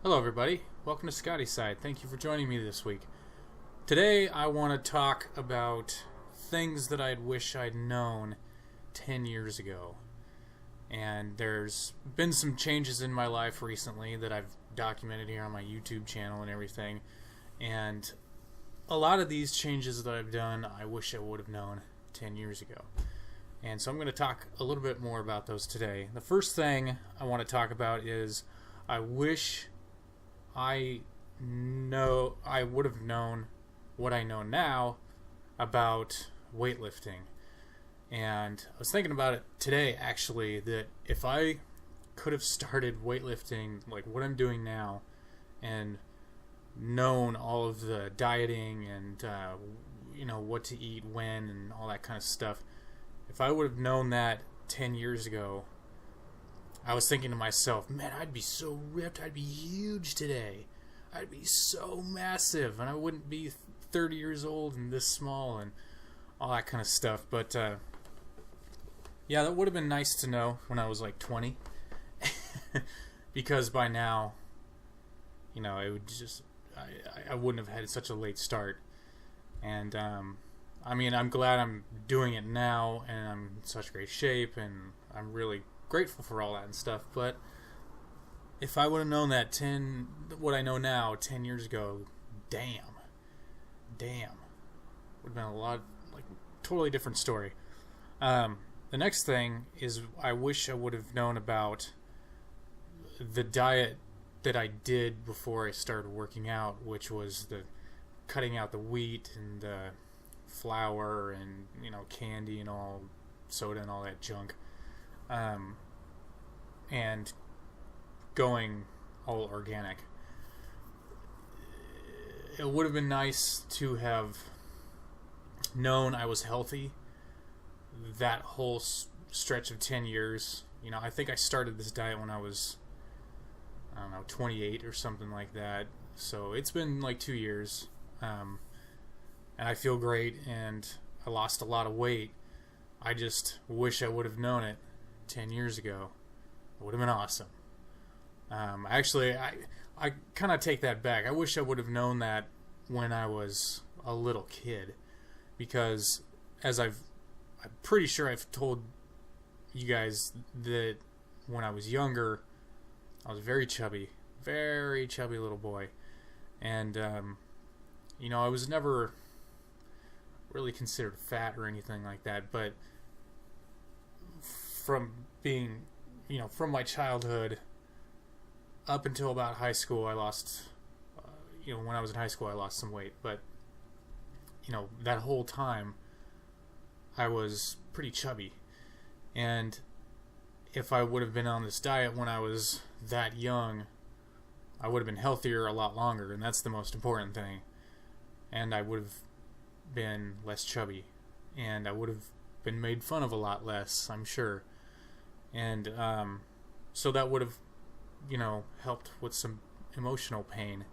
Hello everybody, welcome to Scotty's Side. Thank you for joining me this week. Today I want to talk about things that I wish I'd known 10 years ago. And there's been some changes in my life recently that I've documented here on my YouTube channel and everything. And a lot of these changes that I've done, I wish I would have known 10 years ago. And so I'm going to talk a little bit more about those today. The first thing I want to talk about is I wish I would have known what I know now about weightlifting. And I was thinking about it today, actually, that if I could have started weightlifting like what I'm doing now and known all of the dieting and what to eat when and all that kind of stuff, if I would have known that 10 years ago, I was thinking to myself, man, I'd be so ripped, I'd be huge today. I'd be so massive, and I wouldn't be 30 years old and this small and all that kind of stuff. But, yeah, that would have been nice to know when I was like 20. Because by now, it would just, I wouldn't have had such a late start. And, I'm glad I'm doing it now, and I'm in such great shape, and I'm really grateful for all that and stuff. But if I would have known that what I know now 10 years ago, damn, would have been a lot, like, totally different story. The next thing is I wish I would have known about the diet that I did before I started working out, which was the cutting out the wheat and the flour and candy and all soda and all that junk. And going all organic. It would have been nice to have known I was healthy that whole stretch of 10 years. I think I started this diet when I was, 28 or something like that. So it's been like 2 years. And I feel great, and I lost a lot of weight. I just wish I would have known it 10 years ago. It would have been awesome. Actually, I kind of take that back. I wish I would have known that when I was a little kid, because I'm pretty sure I've told you guys that when I was younger, I was a very chubby little boy, and I was never really considered fat or anything like that, but from being from my childhood up until about high school, I lost, when I was in high school, I lost some weight. But, that whole time, I was pretty chubby. And if I would have been on this diet when I was that young, I would have been healthier a lot longer. And that's the most important thing. And I would have been less chubby. And I would have been made fun of a lot less, I'm sure. And so that would have, helped with some emotional pain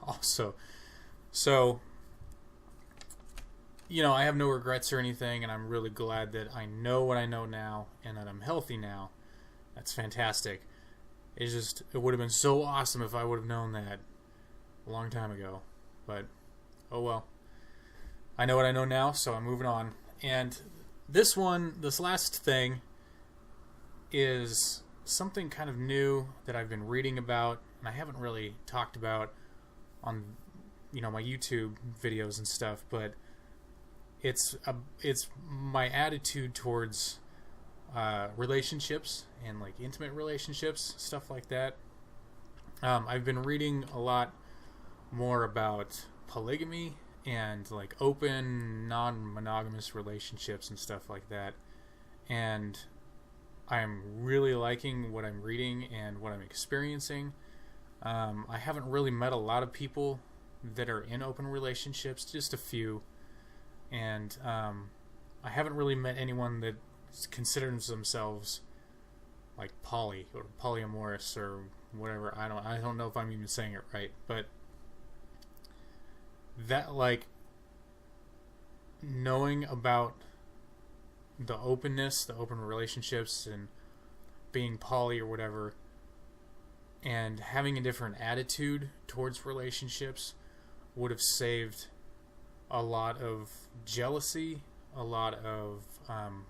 also. So, I have no regrets or anything, and I'm really glad that I know what I know now and that I'm healthy now. That's fantastic. It would have been so awesome if I would have known that a long time ago. But, oh well. I know what I know now, so I'm moving on. And this last thing is something kind of new that I've been reading about, and I haven't really talked about on my YouTube videos and stuff, but it's my attitude towards relationships and like intimate relationships, stuff like that. I've been reading a lot more about polygamy and like open, non-monogamous relationships and stuff like that, and I'm really liking what I'm reading and what I'm experiencing. I haven't really met a lot of people that are in open relationships, just a few. And I haven't really met anyone that considers themselves like poly or polyamorous or whatever. I don't know if I'm even saying it right, but that, like, knowing about the openness, the open relationships, and being poly or whatever, and having a different attitude towards relationships would have saved a lot of jealousy, a lot of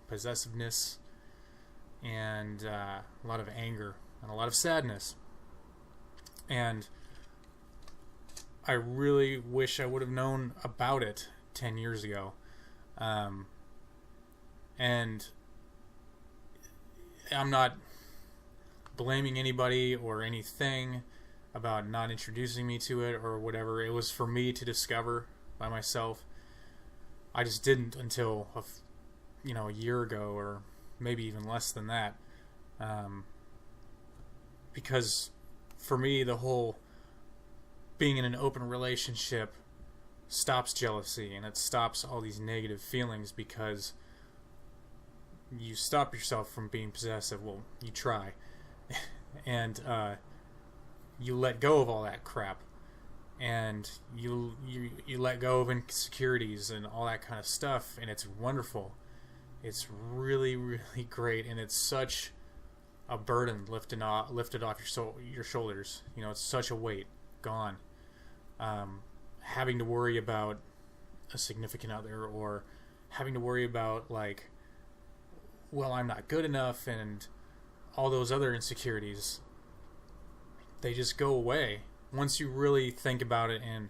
possessiveness, and a lot of anger, and a lot of sadness. And I really wish I would have known about it 10 years ago. And I'm not blaming anybody or anything about not introducing me to it or whatever. It was for me to discover by myself. I just didn't until a year ago, or maybe even less than that. Because for me, the whole being in an open relationship stops jealousy, and it stops all these negative feelings, because you stop yourself from being possessive. Well, you try. And you let go of all that crap, and you let go of insecurities and all that kind of stuff, and it's wonderful. It's really, really great, and it's such a burden lifted off your shoulders. It's such a weight gone. Having to worry about a significant other, or having to worry about, like, well, I'm not good enough, and all those other insecurities, they just go away once you really think about it and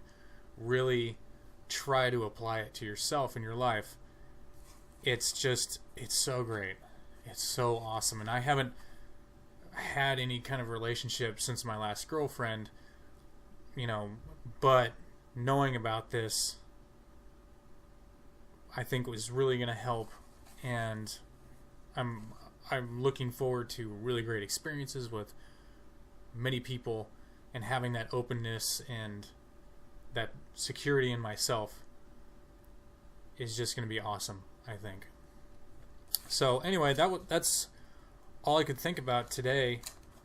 really try to apply it to yourself in your life. It's so great. It's so awesome. And I haven't had any kind of relationship since my last girlfriend, but knowing about this, I think was really going to help, and I'm looking forward to really great experiences with many people, and having that openness and that security in myself is just going to be awesome, I think. So anyway, that's all I could think about today,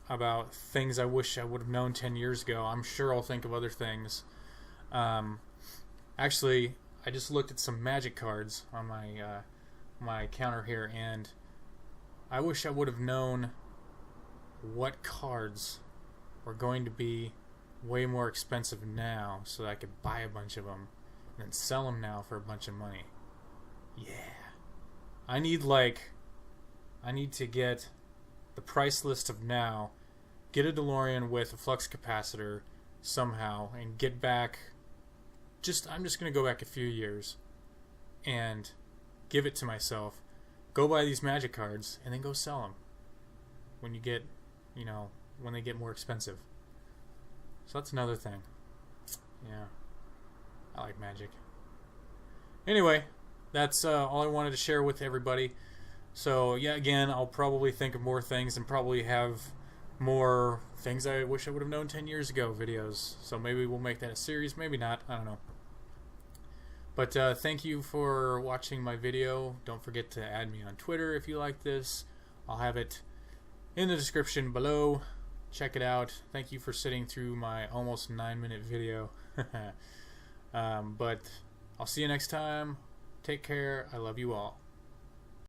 about things I wish I would have known 10 years ago. I'm sure I'll think of other things. Actually, I just looked at some magic cards on my counter here, and I wish I would have known what cards were going to be way more expensive now, so that I could buy a bunch of them and then sell them now for a bunch of money. Yeah. I need to get the price list of now, get a DeLorean with a flux capacitor somehow, and get back, I'm just going to go back a few years and give it to myself, go buy these magic cards, and then go sell them when when they get more expensive. So that's another thing. Yeah. I like magic. Anyway, that's all I wanted to share with everybody. So, yeah, again, I'll probably think of more things, and probably have more things I wish I would have known 10 years ago videos. So maybe we'll make that a series, maybe not, I don't know. But thank you for watching my video. Don't forget to add me on Twitter if you like this. I'll have it in the description below. Check it out. Thank you for sitting through my almost 9-minute video. But I'll see you next time. Take care. I love you all.